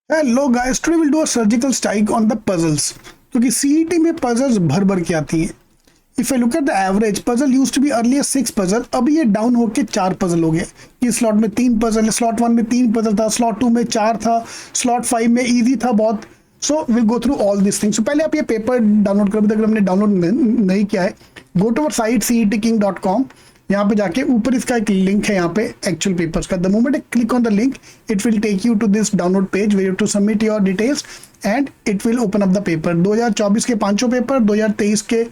Hello guys, today will do a surgical strike on the puzzles. क्योंकि CET में puzzles भर भर के आती हैं। If I look at the average, puzzle used to be earlier 6 puzzle, अभी ये डाउन होके 4 पजल हो गए। इस स्लॉट में 3 पजल है, स्लॉट 1 में 3 पजल था, स्लॉट 2 में 4 था, स्लॉट 5 में इजी था बहुत। So will go through all this things. So पहले आप ये पेपर डाउनलोड करो, अगर हमने डाउनलोड नहीं किया है, go to our site cetking.com। यहाँ पे जाके ऊपर इसका एक लिंक है, यहाँ पे एक्चुअल पेपर्स का। The moment I click on the link, it will take you to this download page where to submit your details and it will open up the paper. 2024 के 5 पेपर, 2023 के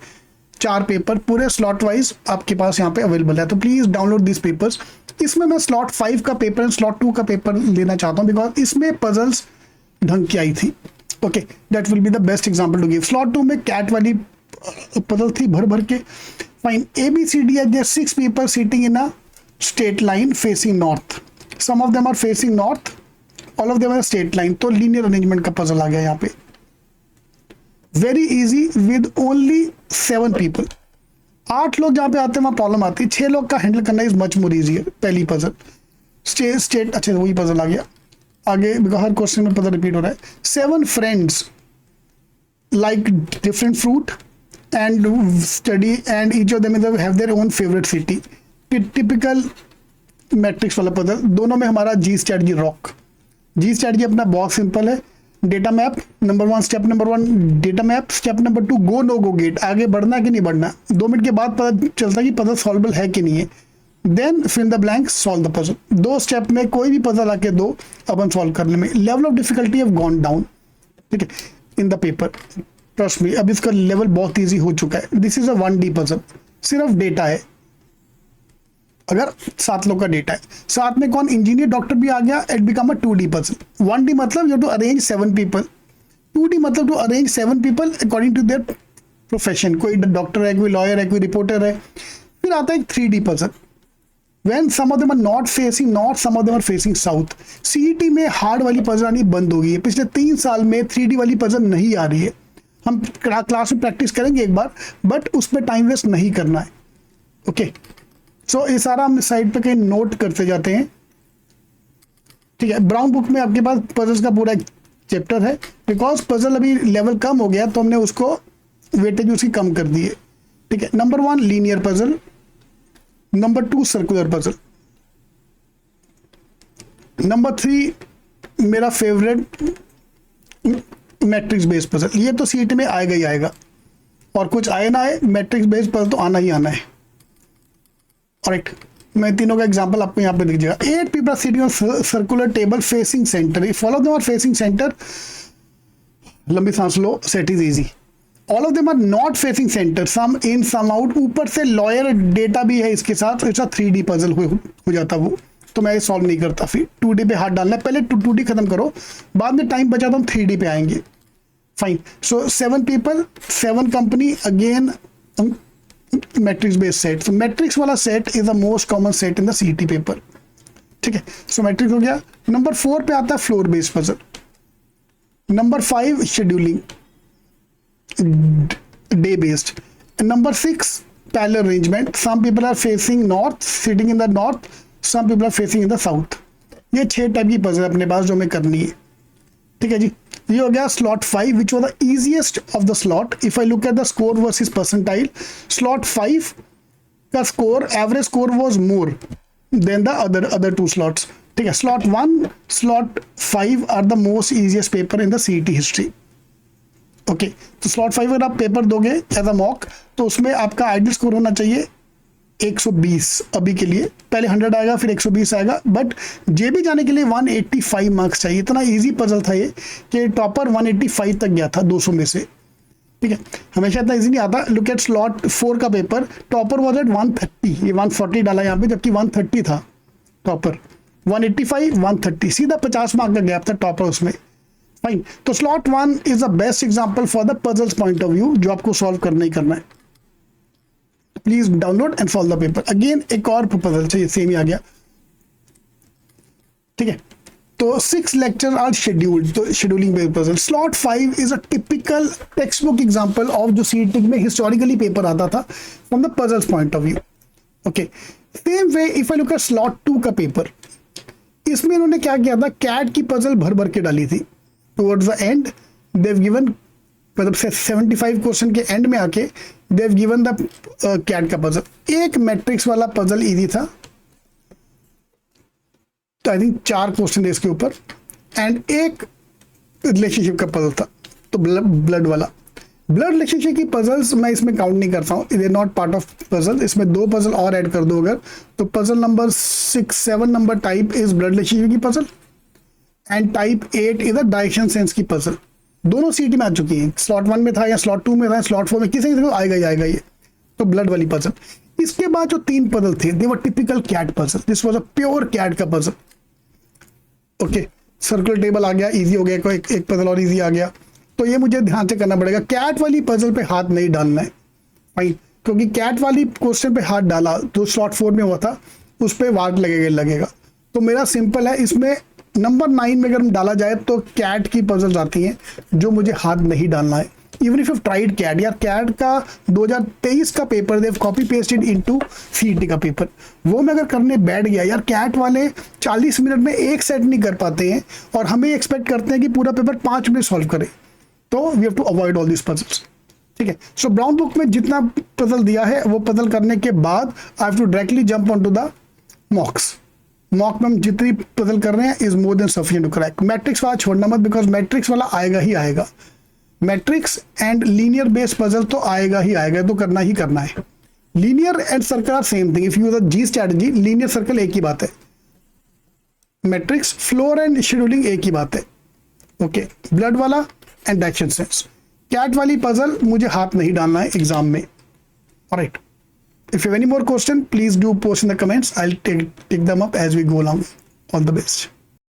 4 paper, पूरे slot wise आपके पास यहाँ पे available है। तो please download this papers. इसमें मैं स्लॉट 5 का पेपर एंड स्लॉट 2 का पेपर लेना चाहता हूँ, बिकॉज इसमें पजल्स ढंग की आई थी। Okay, that will be the best example to give. Slot 2 में कैट वाली पजल थी भर भर के। Fine. A, B, C, D, there are 6 people sitting in a straight line facing north. Some of them are facing north. All of them are straight line. तो linear arrangement का puzzle आ गया यहाँ पे। Very easy with only 7 people. 8 लोग जहाँ पे आते हैं वहाँ प्रॉब्लम आती है। 6 लोग का हैंडल करना इज मच मोर इजियर। पहली पजल स्टेट अच्छा वही पजल आ गया आगे, हर क्वेश्चन में पजल रिपीट हो रहा है। 7 friends like different fruit and study and each of them have their own favorite city. Typical matrix वाला पजल। दोनों में हमारा G strategy rock. G strategy अपना बहुत सिंपल है। Data map number 1, step number 1 data map, step number 2 go no go gate, आगे बढ़ना कि नहीं बढ़ना। 2 मिनट के बाद पता चलता है कि पजल सॉल्वेबल है कि नहीं है। Then fill the blank, solve the puzzle. 2 step में कोई भी पजल आके दो अपन सॉल्व करने में। Level of difficulty have gone down, ठीक है, in the paper. Trust me, अब इसका लेवल बहुत इजी हो चुका है। This is a 1D puzzle, सिर्फ डेटा है। अगर 7 लोग का डेटा है, साथ में कौन इंजीनियर डॉक्टर भी आ गया, it become a 2D puzzle. 1D मतलब you to arrange 7 people, 2D मतलब to arrange 7 people according to their profession. कोई डॉक्टर है, कोई लॉयर है, कोई रिपोर्टर है। फिर आता है 3D puzzle, when some of them are not facing north, some of them are facing south। CET में हार्ड वाली पजल आनी बंद हो गई है। पिछले 3 साल में 3D वाली पजल नहीं आ रही है। हम क्लास में प्रैक्टिस करेंगे एक बार, बट उसमें टाइम वेस्ट नहीं करना है। ओके, सो ये सारा हम साइड पे कहीं नोट करते जाते हैं, ठीक है। ब्राउन बुक में आपके पास पजल्स का पूरा एक चैप्टर है। बिकॉज पजल अभी लेवल कम हो गया तो हमने उसको वेटेज उसकी कम कर दी है, ठीक है। Number 1 linear puzzle, number 2 circular puzzle, number 3 मेरा फेवरेट मैट्रिक्स बेस्ड पजल। ये तो सीईटी में आएगा ही आएगा, और कुछ आए ना आए, मैट्रिक्स बेस्ड पजल तो आना ही आना है। ऑलराइट, मैं तीनों का एग्जांपल आपको यहाँ पे दीजिएगा। 8 people are sitting on circular table facing center. If all of them are facing center, लंबी सांस लो, set is easy. All of them are not facing center, some in some out, ऊपर से लॉयर डेटा भी है इसके साथ। ऐसा 3D पजल हो जाता वो, तो मैं सॉल्व नहीं करता। फिर 2D पे हाथ डालना है, पहले 2D खत्म करो, बाद में टाइम बचा तो हम 3D पे आएंगे। Fine, so 7 people, 7 company, again matrix based set. So matrix वाला set is the most common set in the CET paper, ठीक है। सो मैट्रिक्स हो गया। नंबर 4 पे आता है floor based puzzle. Number 5 scheduling day based. Number 6 parallel arrangement. Some people are facing north, sitting in the north, some people are facing in the south. ये 6 type की puzzle अपने पास जो हमें करनी है, ठीक है जी। ये हो गया slot 5 which was the easiest of the slot. If I look at the score versus percentile, slot 5 का score, average score was more than the other 2 slots, ठीक है। Slot 1, slot 5 are the most easiest paper in the CET history. Okay, तो slot 5 अगर आप paper दोगे as a mock, तो उसमें आपका आइडियल स्कोर होना चाहिए 120 अभी के लिए। पहले 100 आएगा, फिर 120 आएगा, बट जेबी जाने के लिए 185 मार्क्स चाहिए। इतना इजी पजल था ये कि टॉपर 185 तक गया था 200 में से, ठीक है। हमेशा इतना इजी नहीं आता। लुक एट स्लॉट 4 का पेपर, टॉपर वॉज एट 130, ये 140 डाला यहाँ पे, जबकि 130 था टॉपर। 185 130, सीधा 50 मार्क का गैप था टॉपर उसमें। फाइन, तो slot 1 is the best example for the puzzles point of view, जो आपको सॉल्व करना ही करना है। Please download and solve the paper. Again एक और पजल चाहिए, सेम ही आ गया, ठीक है। तो 6 लेक्चर आर शेड्यूल्ड, तो scheduling based puzzle. Slot 5 is a typical text book example of जो सीईटी में हिस्टोरिकली पेपर आता था from the puzzles point of view. Okay, same way if I look eight slot 2 का paper, इसमें इन्होंने क्या किया था, कैट की पजल भर भर के डाली थी। Towards the end they've given, मतलब 75 क्वेश्चन के एंड में आके देव गिवन द कैट का पजल। एक मैट्रिक्स वाला पजल इजी था, तो आई थिंक 4 क्वेश्चन थे इसके ऊपर, एंड एक रिलेशनशिप का पजल था, तो ब्लड वाला। ब्लड रिलेशनशिप की पजल्स मैं इसमें काउंट नहीं करता हूँ, it is not part of puzzle. इसमें 2 पजल और ऐड कर दो अगर, तो puzzle number 6-7 number type is blood relationship की puzzle, and type 8 is a direction sense की पजल। दोनों सीटी में आ चुकी हैं, स्लॉट 1 में था या स्लॉट 2 में था, स्लॉट 4 में, किसी किसी को आएगा ही आएगा ये, तो ब्लड वाली पजल। इसके बाद जो 3 पजल थे they were typical CAT puzzle, this was a pure CAT का पजल। ओके, सर्कुलर टेबल आ गया, इजी हो गया, कोई एक पजल और इजी आ गया, तो ये मुझे ध्यान से करना पड़ेगा। कैट वाली पजल पे हाथ नहीं डालना है भाई, क्योंकि कैट वाली क्वेश्चन पे हाथ डाला तो स्लॉट 4 में हुआ था, उस पर वाट लगेगा। तो मेरा सिंपल है, इसमें नंबर 9 में अगर डाला जाए तो कैट की पजल्स आती हैं जो मुझे हाथ नहीं डालना है। Even if you tried CAT, यार कैट का 2023 का paper they've copy pasted into CET का पेपर, वो मैं अगर करने बैठ गया, यार कैट वाले 40 मिनट में एक सेट नहीं कर पाते हैं, और हमें एक्सपेक्ट करते हैं कि पूरा पेपर 5 मिनट सॉल्व करें, तो we have to avoid all this puzzles. ठीक है, सो ब्राउन बुक में जितना पजल दिया है वो पजल करने के बाद I have to directly jump on to the mocks. Mock में हम जितनी पजल कर रहे हैं is more than sufficient to crack. Matrix वाला छोड़ना मत, बिकॉज मैट्रिक्स वाला आएगा ही आएगा। Matrix and linear based puzzle तो आएगा ही आएगा, तो करना ही करना है। Linear and circle are same thing, if you use the G strategy, linear circle एक ही बात है, मैट्रिक्स फ्लोर एंड शेड्यूलिंग एक ही बात है। ओके, ब्लड वाला एंड डायरेक्शन सेंस। कैट वाली पजल मुझे हाथ नहीं डालना है एग्जाम में। Alright, if you have any more question, please do post in the comments. I'll take them up as we go along. All the best.